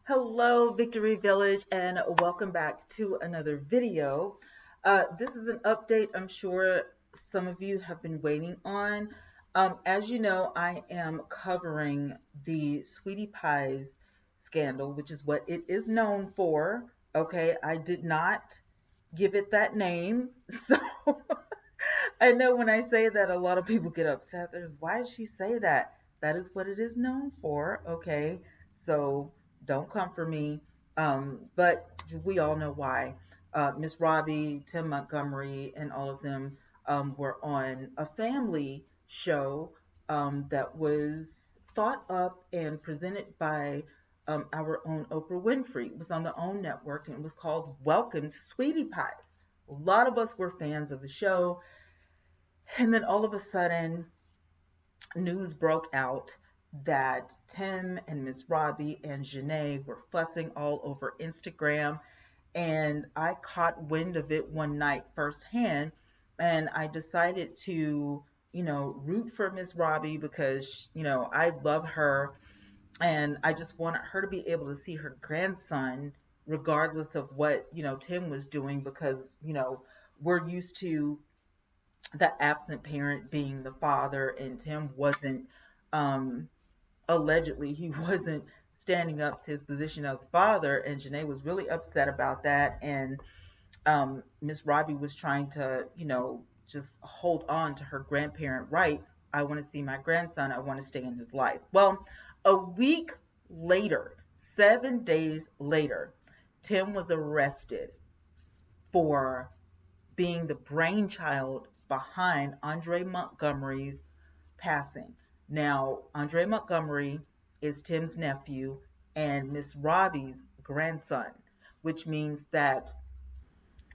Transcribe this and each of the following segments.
Hello, Victory Village, and welcome back to another video. This is an update I'm sure some of you have been waiting on. As you know, I am covering the Sweetie Pies scandal, which is what it is known for. Okay, I did not give it that name. So I know when I say that, a lot of people get upset. Why did she say that? That is what it is known for. Okay, so don't come for me. But we all know why. Miss Robbie, Tim Montgomery, and all of them were on a family show that was thought up and presented by our own Oprah Winfrey. It was on the OWN network and it was called Welcome to Sweetie Pies. A lot of us were fans of the show. And then all of a sudden, news broke out that Tim and Miss Robbie and Janae were fussing all over Instagram. And I caught wind of it one night firsthand. And I decided to, root for Miss Robbie because, I love her. And I just wanted her to be able to see her grandson, regardless of what, Tim was doing, because, we're used to the absent parent being the father, and Tim wasn't, um, allegedly, he wasn't standing up to his position as father, and Janae was really upset about that. And Miss Robbie was trying to, just hold on to her grandparent rights. I want to see my grandson. I want to stay in his life. Well, a week later, 7 days later, Tim was arrested for being the brainchild behind Andre Montgomery's passing. Now, Andre Montgomery is Tim's nephew and Miss Robbie's grandson, which means that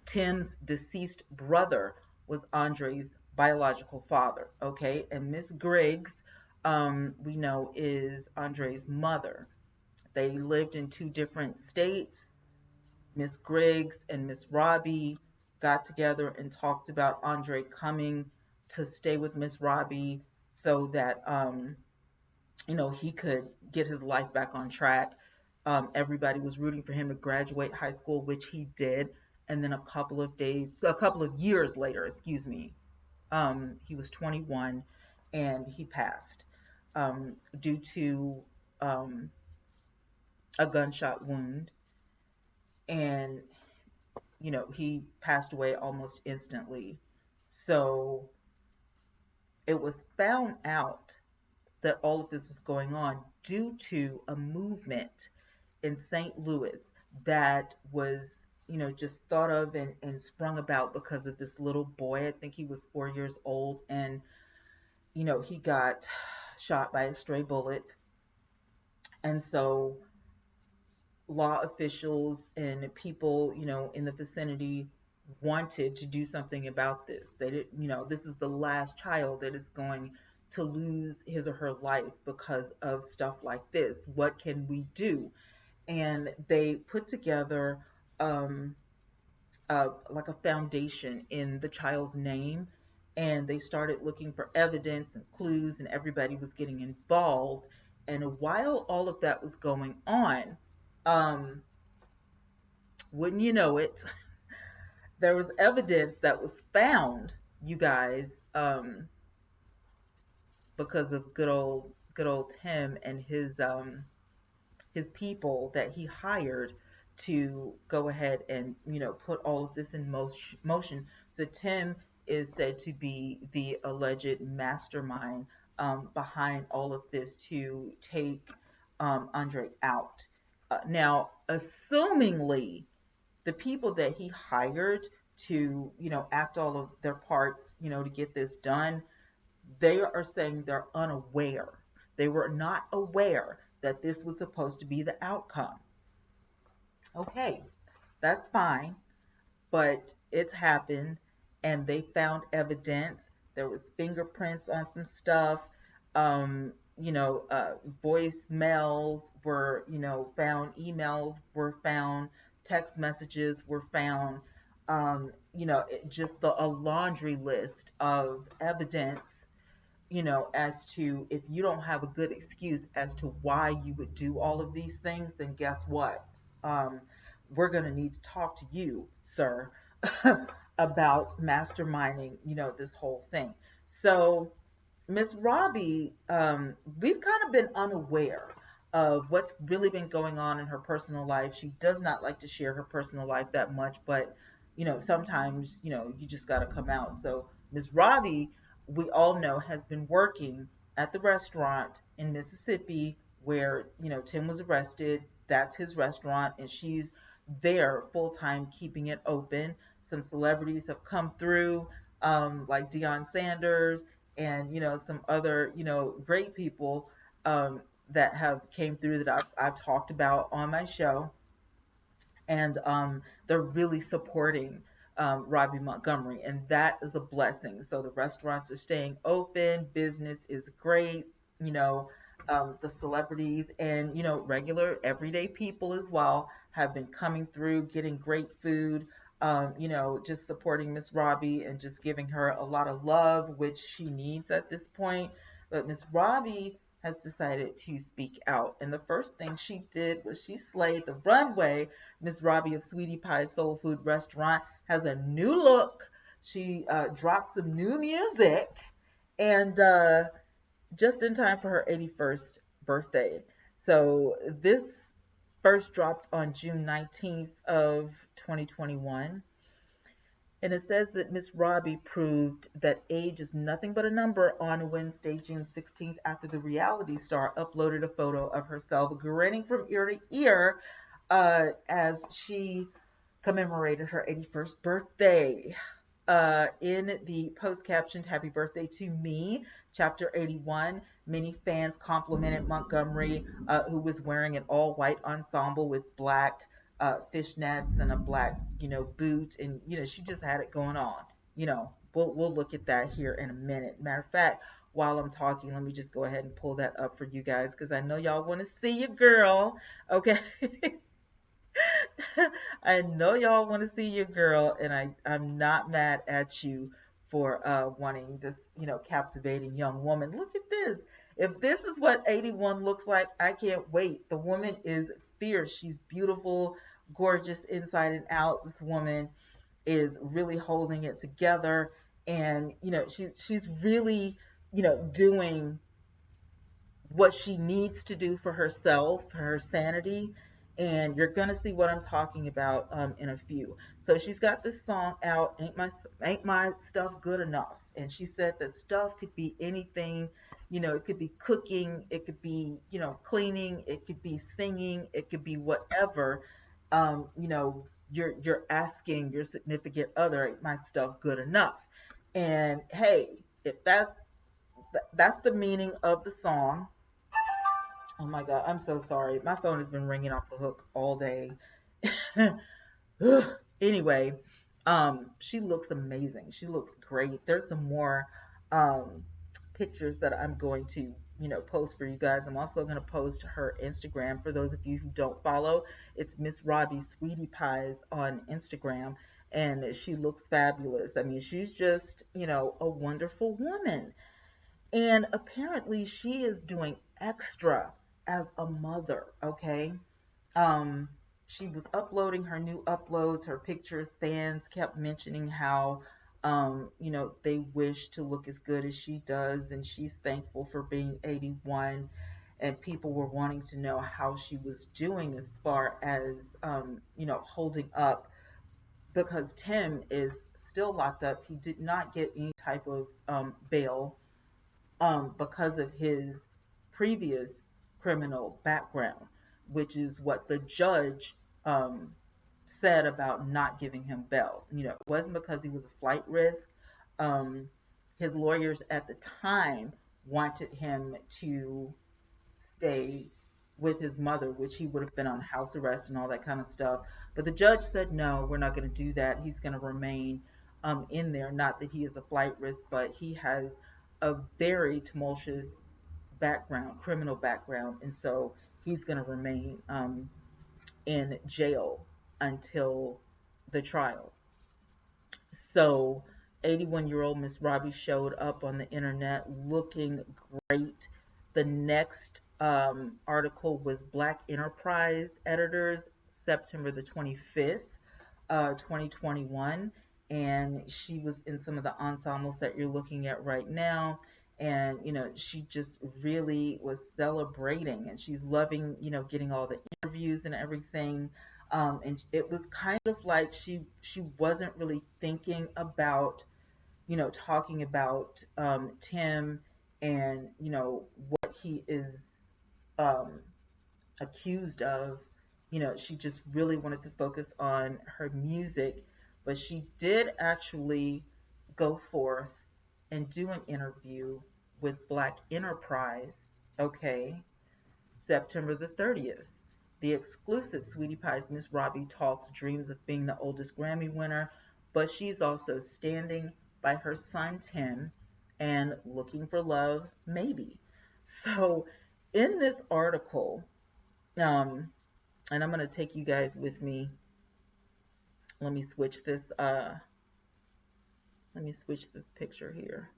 Tim's deceased brother was Andre's biological father. Okay, and Miss Griggs, we know, is Andre's mother. They lived in two different states. Miss Griggs and Miss Robbie got together and talked about Andre coming to stay with Miss Robbie so that he could get his life back on track. Everybody was rooting for him to graduate high school, which he did. And then a couple of years later, excuse me, he was 21 and he passed due to um, a gunshot wound. And he passed away almost instantly. So it was found out that all of this was going on due to a movement in St. Louis that was, just thought of and sprung about because of this little boy. I think he was 4 years old, and, he got shot by a stray bullet. And so law officials and people, in the vicinity wanted to do something about this. They did, this is the last child that is going to lose his or her life because of stuff like this. What can we do? And they put together like a foundation in the child's name, and they started looking for evidence and clues, and everybody was getting involved. And while all of that was going on, um, wouldn't you know it, there was evidence that was found, you guys, because of good old Tim and his people that he hired to go ahead and put all of this in motion. So Tim is said to be the alleged mastermind behind all of this to take Andre out. Now, assumingly, the people that he hired to act all of their parts to get this done, they are saying they're unaware. They were not aware that this was supposed to be the outcome. Okay, that's fine, but it's happened, and they found evidence. There was fingerprints on some stuff. Voicemails were, found. Emails were found. Text messages were found. Just a laundry list of evidence, as to if you don't have a good excuse as to why you would do all of these things, then guess what? Um, we're going to need to talk to you, sir, about masterminding, this whole thing. So, Miss Robbie, we've kind of been unaware of what's really been going on in her personal life. She does not like to share her personal life that much, but sometimes you just got to come out. So Miss Robbie, we all know, has been working at the restaurant in Mississippi where Tim was arrested. That's his restaurant, and she's there full time, keeping it open. Some celebrities have come through, like Deion Sanders and some other great people that have came through that I've talked about on my show, and they're really supporting Robbie Montgomery, and that is a blessing. So the restaurants are staying open, business is great. You know, the celebrities and regular everyday people as well have been coming through, getting great food. Just supporting Miss Robbie and just giving her a lot of love, which she needs at this point. But Miss Robbie has decided to speak out. And the first thing she did was she slayed the runway. Miss Robbie of Sweetie Pie Soul Food Restaurant has a new look. She dropped some new music, and just in time for her 81st birthday. So this first dropped on June 19th of 2021. And it says that Miss Robbie proved that age is nothing but a number on Wednesday, June 16th, after the reality star uploaded a photo of herself grinning from ear to ear as she commemorated her 81st birthday. In the post captioned "Happy Birthday to Me," Chapter 81, many fans complimented Montgomery, who was wearing an all white ensemble with black fishnets and a black, boot, and she just had it going on. We'll look at that here in a minute. Matter of fact, while I'm talking, let me just go ahead and pull that up for you guys because I know y'all want to see your girl. Okay. I know y'all want to see your girl, and I'm not mad at you for wanting this, captivating young woman. Look at this. If this is what 81 looks like, I can't wait. The woman is fierce. She's beautiful, gorgeous inside and out. This woman is really holding it together, and she's really, doing what she needs to do for herself, for her sanity. And you're gonna see what I'm talking about in a few. So she's got this song out, "Ain't My Stuff Good Enough?" And she said that stuff could be anything. It could be cooking, it could be cleaning, it could be singing, it could be whatever. You're asking your significant other, "Ain't my stuff good enough?" And hey, if that's the meaning of the song. Oh my God, I'm so sorry. My phone has been ringing off the hook all day. Anyway, she looks amazing. She looks great. There's some more um, pictures that I'm going to, post for you guys. I'm also going to post her Instagram for those of you who don't follow. It's Miss Robbie Sweetie Pies on Instagram, and she looks fabulous. I mean, she's just, a wonderful woman. And apparently she is doing extra as a mother, okay? Um, she was uploading her new uploads, her pictures. Fans kept mentioning how, they wish to look as good as she does, and she's thankful for being 81. And people were wanting to know how she was doing as far as, holding up because Tim is still locked up. He did not get any type of bail because of his previous criminal background, which is what the judge said about not giving him bail. It wasn't because he was a flight risk. Um, his lawyers at the time wanted him to stay with his mother, which he would have been on house arrest and all that kind of stuff. But the judge said, no, we're not going to do that. He's going to remain in there. Not that he is a flight risk, but he has a very tumultuous background, criminal background. And so he's going to remain in jail until the trial. So 81-year-old Miss Robbie showed up on the internet looking great. The next article was Black Enterprise Editors, September the 25th, 2021. And she was in some of the ensembles that you're looking at right now. And, she just really was celebrating, and she's loving, getting all the interviews and everything. And it was kind of like she wasn't really thinking about, talking about Tim and, what he is um, accused of. She just really wanted to focus on her music, but she did actually go forth and do an interview with Black Enterprise, okay, September the 30th. The exclusive Sweetie Pie's Miss Robbie talks dreams of being the oldest Grammy winner, but she's also standing by her son Tim and looking for love, maybe. So, in this article, um, and I'm gonna take you guys with me. Let me switch this. Let me switch this picture here.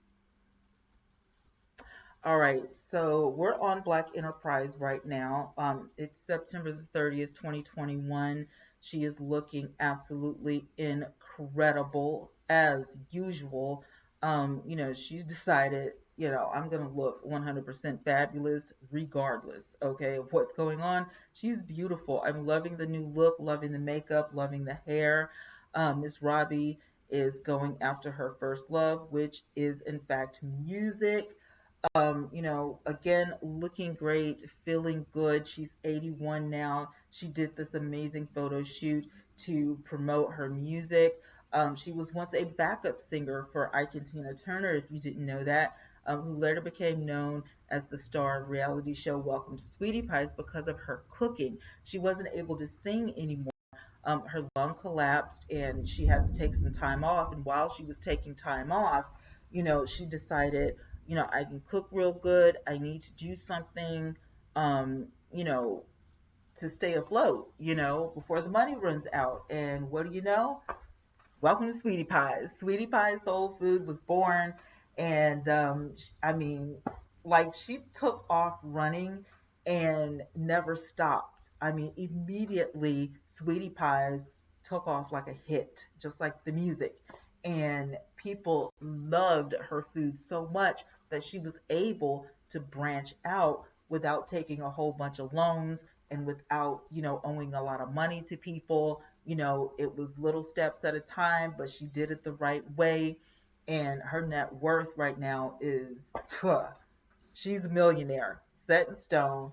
All right, so we're on Black Enterprise right now. It's September the 30th, 2021. She is looking absolutely incredible as usual. She's decided, I'm going to look 100% fabulous regardless, okay, of what's going on. She's beautiful. I'm loving the new look, loving the makeup, loving the hair. Miss Robbie is going after her first love, which is in fact music. Again, looking great, feeling good. She's 81 now. She did this amazing photo shoot to promote her music. She was once a backup singer for Ike and Tina Turner, if you didn't know that, who later became known as the star of reality show Welcome to Sweetie Pies because of her cooking. She wasn't able to sing anymore. Her lung collapsed and she had to take some time off. And while she was taking time off, she decided, I can cook real good. I need to do something, um, you know, to stay afloat, before the money runs out. And what do you know? Welcome to Sweetie Pies. Sweetie Pie Soul Food was born, and I mean, like she took off running and never stopped. I mean, immediately Sweetie Pies took off like a hit, just like the music. And people loved her food so much that she was able to branch out without taking a whole bunch of loans and without, owing a lot of money to people. It was little steps at a time, but she did it the right way. And her net worth right now is, she's a millionaire, set in stone.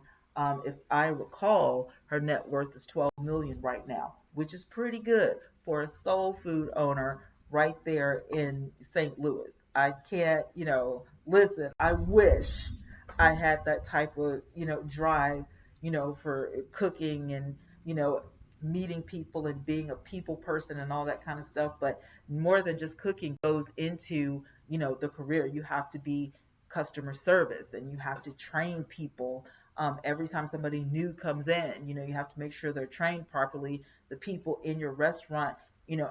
If I recall, her net worth is 12 million right now, which is pretty good for a soul food owner right there in St. Louis. I can't, listen, I wish I had that type of, drive, for cooking and, you know, meeting people and being a people person and all that kind of stuff. But more than just cooking goes into, the career. You have to be customer service and you have to train people. Every time somebody new comes in, you have to make sure they're trained properly. The people in your restaurant,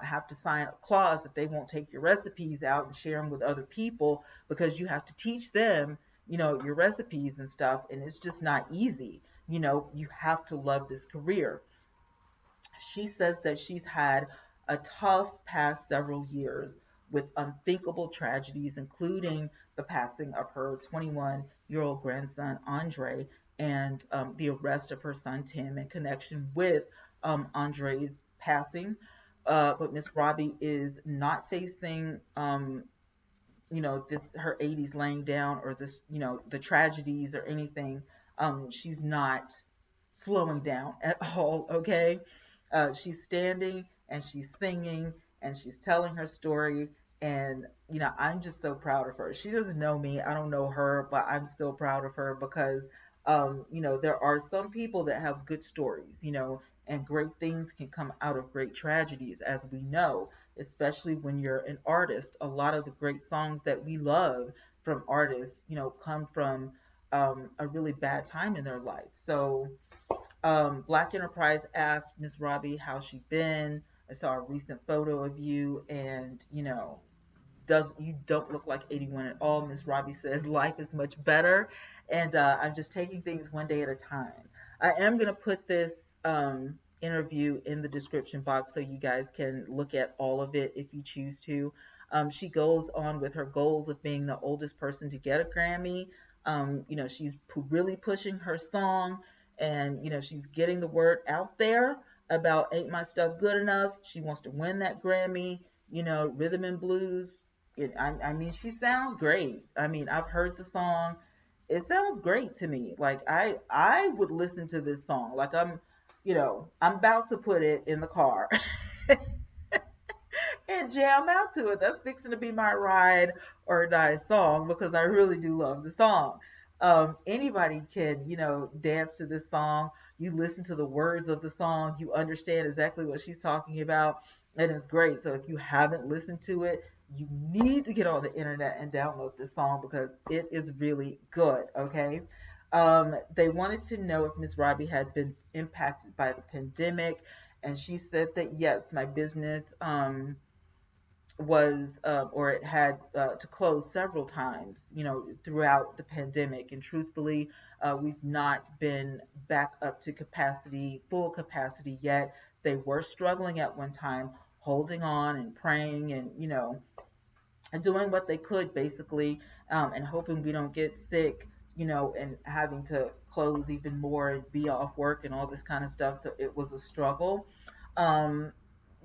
have to sign a clause that they won't take your recipes out and share them with other people because you have to teach them, your recipes and stuff. And it's just not easy. You have to love this career. She says that she's had a tough past several years with unthinkable tragedies, including the passing of her 21-year-old grandson, Andre, and the arrest of her son, Tim, in connection with Andre's passing. But Miss Robbie is not facing, this her 80s laying down or this, the tragedies or anything. She's not slowing down at all, okay? She's standing and she's singing and she's telling her story. And, I'm just so proud of her. She doesn't know me. I don't know her, but I'm still proud of her because, there are some people that have good stories, and great things can come out of great tragedies, as we know, especially when you're an artist. A lot of the great songs that we love from artists, come from a really bad time in their life. So, Black Enterprise asked Miss Robbie how she been. I saw a recent photo of you, and you don't look like 81 at all. Miss Robbie says life is much better, and I'm just taking things one day at a time. I am going to put this interview in the description box so you guys can look at all of it if you choose to. She goes on with her goals of being the oldest person to get a Grammy. She's really pushing her song, and she's getting the word out there about Ain't My Stuff Good Enough. She wants to win that Grammy. Rhythm and blues. I mean, she sounds great. I mean, I've heard the song. It sounds great to me. Like I would listen to this song. Like I'm about to put it in the car and jam out to it. That's fixing to be my ride or die song because I really do love the song. Anybody can, dance to this song. You listen to the words of the song, you understand exactly what she's talking about, and it's great. So if you haven't listened to it, you need to get on the internet and download this song because it is really good. Okay. They wanted to know if Miss Robbie had been impacted by the pandemic, and she said that yes, my business was or it had to close several times, throughout the pandemic. And truthfully, we've not been back up to capacity, full capacity yet. They were struggling at one time, holding on and praying and, and doing what they could basically, and hoping we don't get sick, and having to close even more and be off work and all this kind of stuff. So it was a struggle. Um,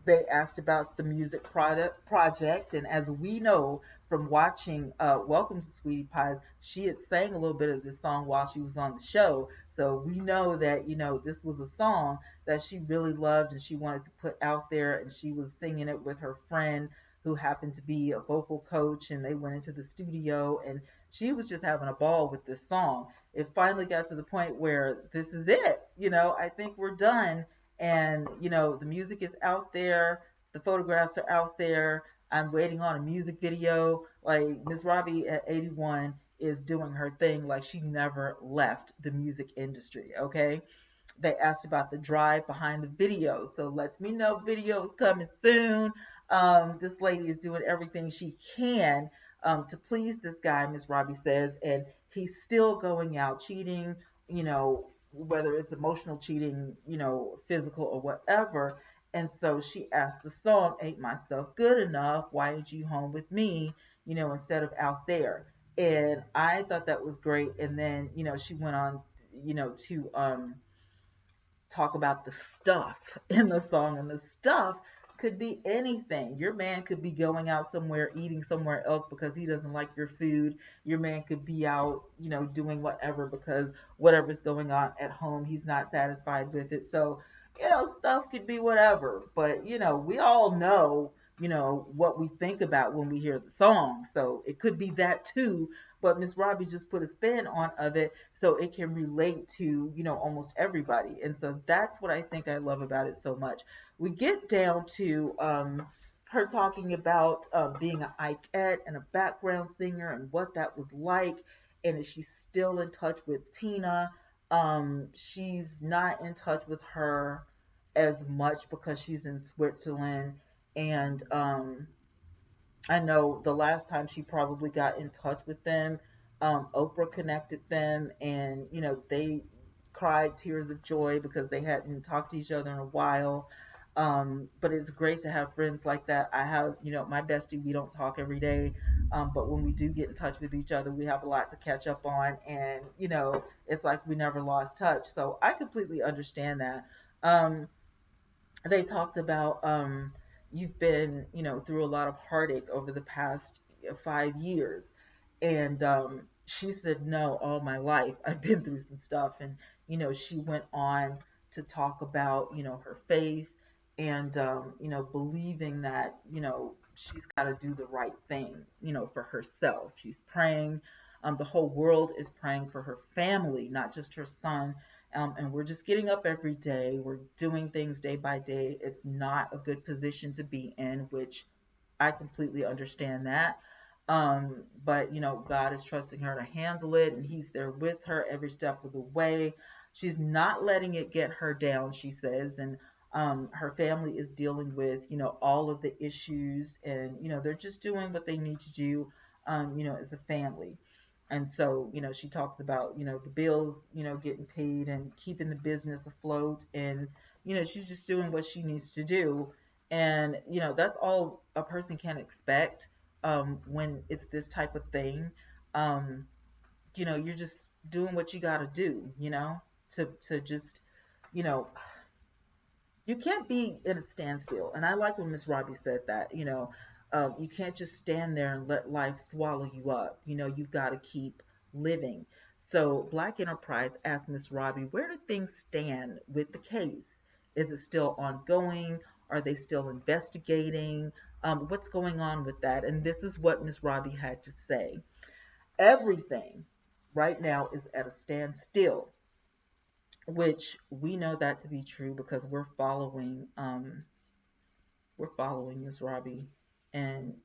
they asked about the music project, and as we know from watching Welcome to Sweetie Pies, she had sang a little bit of this song while she was on the show. So we know that this was a song that she really loved and she wanted to put out there, and she was singing it with her friend who happened to be a vocal coach, and they went into the studio and she was just having a ball with this song. It finally got to the point where this is it. I think we're done, and the music is out there, the photographs are out there. I'm waiting on a music video. Like, Miss Robbie at 81 is doing her thing like she never left the music industry. Okay. They asked about the drive behind the video, so lets me know videos coming soon. This lady is doing everything she can to please this guy, Miss Robbie says, and he's still going out cheating, whether it's emotional cheating, physical or whatever. And so she asked the song, Ain't My Stuff Good Enough? Why ain't you home with me, instead of out there? And I thought that was great. And then, she went on, to talk about the stuff in the song, and the stuff could be anything. Your man could be going out somewhere, eating somewhere else because he doesn't like your food. Your man could be out, doing whatever because whatever's going on at home, he's not satisfied with it. So, stuff could be whatever. But, we all know, what we think about when we hear the song. So it could be that too. But Miss Robbie just put a spin on of it so it can relate to, almost everybody. And so that's what I think I love about it so much. We get down to her talking about being an Ikeette and a background singer and what that was like. And is she still in touch with Tina? She's not in touch with her as much because she's in Switzerland. And I know the last time she probably got in touch with them, Oprah connected them, and they cried tears of joy because they hadn't talked to each other in a while. But it's great to have friends like that. I have, my bestie. We don't talk every day, but when we do get in touch with each other, we have a lot to catch up on, and it's like we never lost touch. So I completely understand that. They talked about you've been, through a lot of heartache over the past 5 years. And she said, no, all my life I've been through some stuff. And, she went on to talk about, her faith and, believing that, she's got to do the right thing, for herself. She's praying. The whole world is praying for her family, not just her son. And we're just getting up every day. We're doing things day by day. It's not a good position to be in, which I completely understand that. But God is trusting her to handle it, and He's there with her every step of the way. She's not letting it get her down, she says. And Her family is dealing with, all of the issues, and, they're just doing what they need to do, as a family. And so, she talks about, the bills, getting paid and keeping the business afloat. And, she's just doing what she needs to do. And, that's all a person can expect when it's this type of thing. Um, you're just doing what you got to do, to just, you know, you can't be in a standstill. And I like when Miss Robbie said that, you can't just stand there and let life swallow you up. You've got to keep living. So Black Enterprise asked Miss Robbie, where do things stand with the case? Is it still ongoing? Are they still investigating? What's going on with that? And this is what Miss Robbie had to say. Everything right now is at a standstill, which we know that to be true because we're following Miss Robbie. And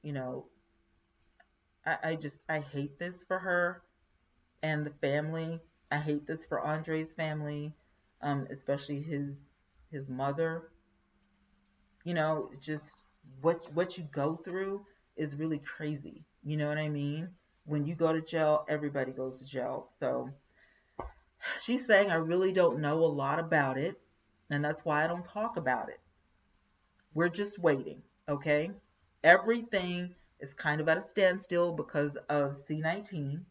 I hate this for her and the family. I hate this for Andre's family, especially his mother. Just what you go through is really crazy. You know what I mean? When you go to jail, everybody goes to jail. So she's saying, I really don't know a lot about it, and that's why I don't talk about it. We're just waiting, okay? Everything is kind of at a standstill because of C-19.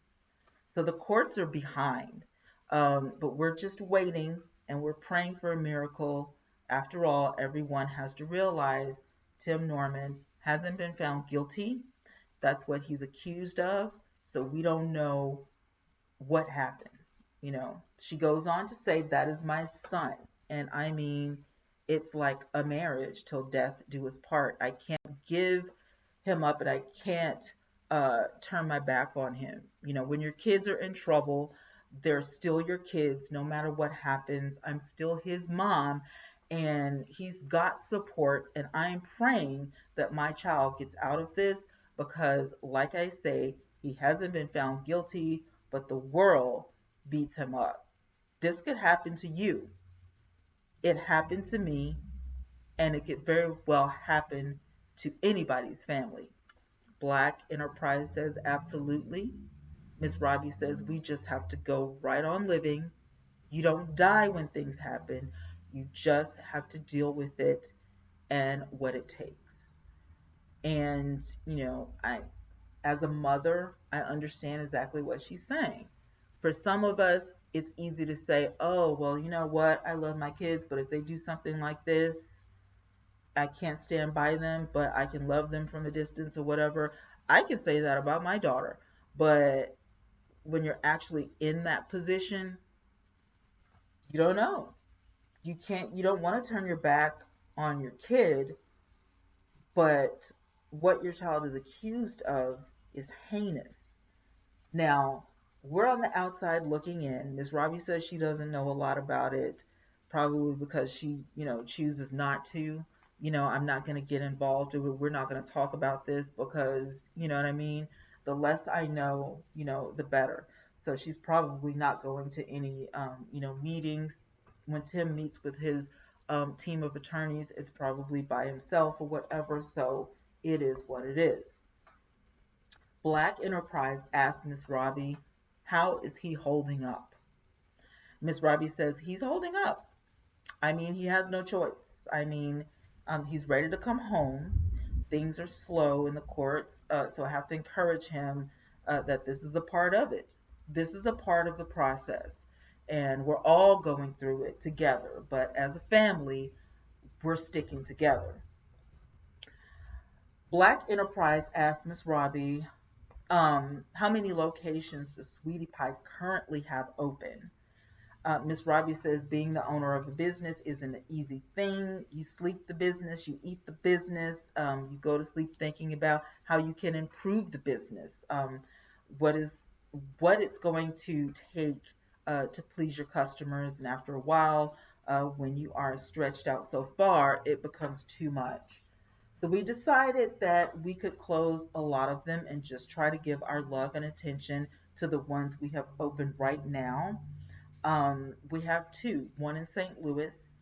So the courts are behind. But we're just waiting, and we're praying for a miracle. After all, everyone has to realize Tim Norman hasn't been found guilty. That's what he's accused of. So we don't know what happened. She goes on to say, that is my son. And I mean, it's like a marriage till death do us part. I can't give him up, and I can't turn my back on him. When your kids are in trouble, they're still your kids no matter what happens. I'm still his mom, and he's got support, and I'm praying that my child gets out of this because, like I say, he hasn't been found guilty, but the world beats him up. This could happen to you. It happened to me, and it could very well happen to anybody's family. Black Enterprise says absolutely. Miss Robbie says we just have to go right on living. You don't die when things happen. You just have to deal with it and what it takes. And, I as a mother, I understand exactly what she's saying. For some of us, it's easy to say, oh, well, you know what? I love my kids, but if they do something like this, I can't stand by them, but I can love them from a distance or whatever. I can say that about my daughter. But when you're actually in that position, you don't know. You don't want to turn your back on your kid, but what your child is accused of is heinous. Now, we're on the outside looking in. Miss Robbie says she doesn't know a lot about it, probably because she, chooses not to. I'm not going to get involved. We're not going to talk about this because, you know what I mean? The less I know, the better. So she's probably not going to any, meetings. When Tim meets with his team of attorneys, it's probably by himself or whatever. So it is what it is. Black Enterprise asked Miss Robbie, how is he holding up? Miss Robbie says, he's holding up. I mean, he has no choice. I mean, he's ready to come home. Things are slow in the courts, so I have to encourage him that this is a part of it. This is a part of the process. And we're all going through it together. But as a family, we're sticking together. Black Enterprise asked Miss Robbie, how many locations does Sweetie Pie currently have open? Miss Robbie says being the owner of a business isn't an easy thing. You sleep the business, you eat the business, you go to sleep thinking about how you can improve the business, what it's going to take to please your customers. And after a while, when you are stretched out so far, it becomes too much. So we decided that we could close a lot of them and just try to give our love and attention to the ones we have open right now. We have two, one in St. Louis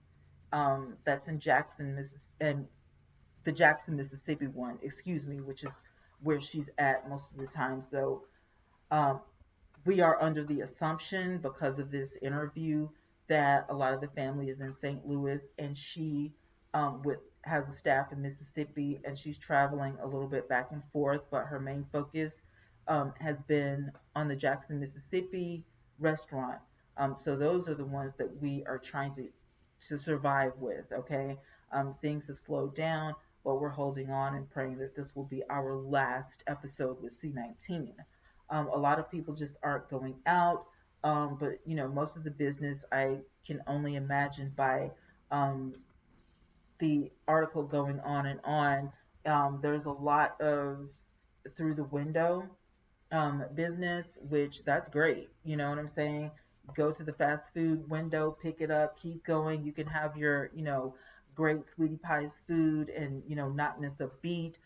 That's in Jackson, Mississippi, and the Jackson, Mississippi one, excuse me, which is where she's at most of the time. So um, we are under the assumption because of this interview that a lot of the family is in St. Louis, and she with has a staff in Mississippi, and she's traveling a little bit back and forth, but her main focus has been on the Jackson, Mississippi restaurant. So those are the ones that we are trying to survive with. Okay, things have slowed down, but we're holding on and praying that this will be our last episode with C19. A lot of people just aren't going out. But most of the business I can only imagine by um, the article going on and on. There's a lot of through the window business, which that's great. You know what I'm saying? Go to the fast food window, pick it up, keep going. You can have your, great sweetie pies food and, not miss a beat.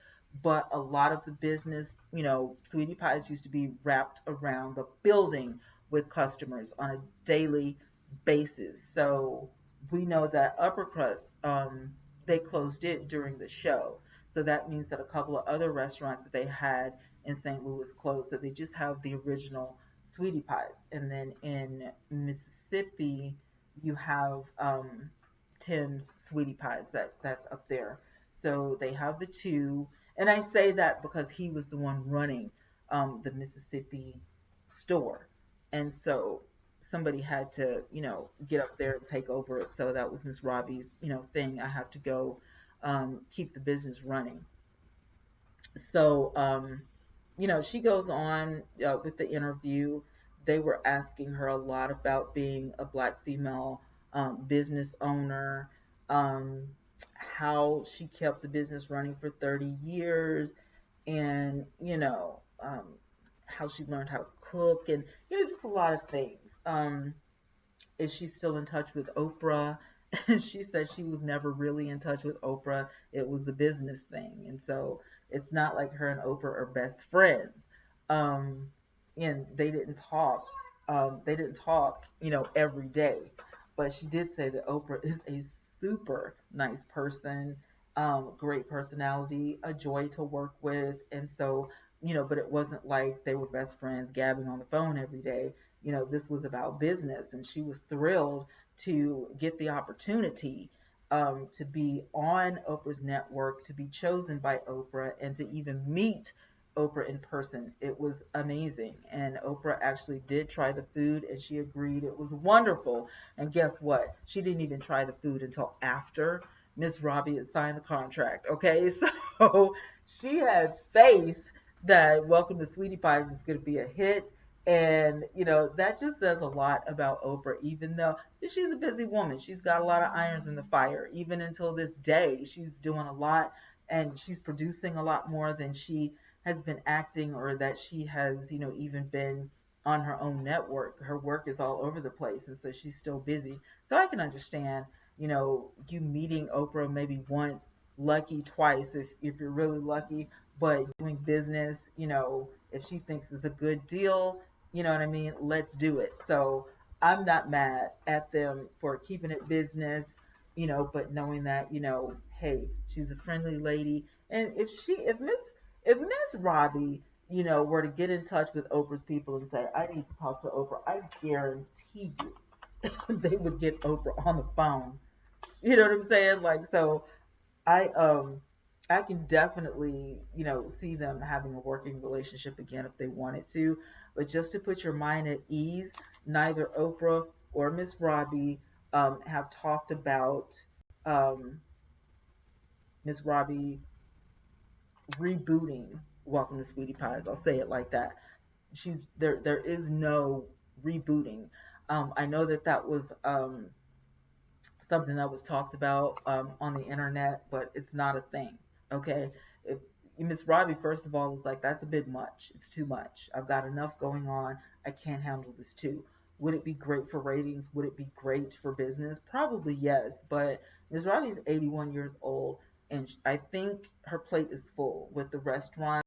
But a lot of the business, sweetie pies used to be wrapped around the building with customers on a daily basis. So we know that Upper Crust, they closed it during the show. So that means that a couple of other restaurants that they had in St. Louis closed. So they just have the original sweetie pies. And then in Mississippi, you have Tim's sweetie pies that's up there. So they have the two. And I say that because he was the one running the Mississippi store. And so somebody had to, get up there and take over it. So that was Miss Robbie's, thing. I have to go keep the business running. So, she goes on with the interview. They were asking her a lot about being a black female business owner, um, how she kept the business running for 30 years, and, how she learned how to cook, and, just a lot of things. Is she still in touch with Oprah? And she said she was never really in touch with Oprah. It was a business thing. And so it's not like her and Oprah are best friends. Um, and they didn't talk. They didn't talk, every day. But she did say that Oprah is a super nice person, great personality, a joy to work with. And so, but it wasn't like they were best friends gabbing on the phone every day. This was about business, and she was thrilled to get the opportunity to be on Oprah's network, to be chosen by Oprah, and to even meet Oprah in person. It was amazing. And Oprah actually did try the food, and she agreed it was wonderful. And guess what? She didn't even try the food until after Miss Robbie had signed the contract. Okay, so she had faith that Welcome to Sweetie Pies was going to be a hit. And, that just says a lot about Oprah, even though she's a busy woman. She's got a lot of irons in the fire. Even until this day, she's doing a lot, and she's producing a lot more than she has been acting, or that she has, even been on her own network. Her work is all over the place, and so she's still busy. So I can understand, you meeting Oprah maybe once, lucky twice if you're really lucky, but doing business, if she thinks it's a good deal, you know what I mean? Let's do it. So I'm not mad at them for keeping it business, but knowing that, hey, she's a friendly lady. And if Miss Robbie, were to get in touch with Oprah's people and say, I need to talk to Oprah, I guarantee you they would get Oprah on the phone. You know what I'm saying? Like, so I can definitely, see them having a working relationship again if they wanted to. But just to put your mind at ease, neither Oprah or Miss Robbie have talked about um, Miss Robbie rebooting Welcome to Sweetie Pies. I'll say it like that. She's there. There is no rebooting. I know that was something that was talked about on the internet, but it's not a thing. Okay, if Miss Robbie, first of all, is like, that's a bit much. It's too much. I've got enough going on. I can't handle this too. Would it be great for ratings? Would it be great for business? Probably yes. But Miss Robbie's 81 years old, and I think her plate is full with the restaurant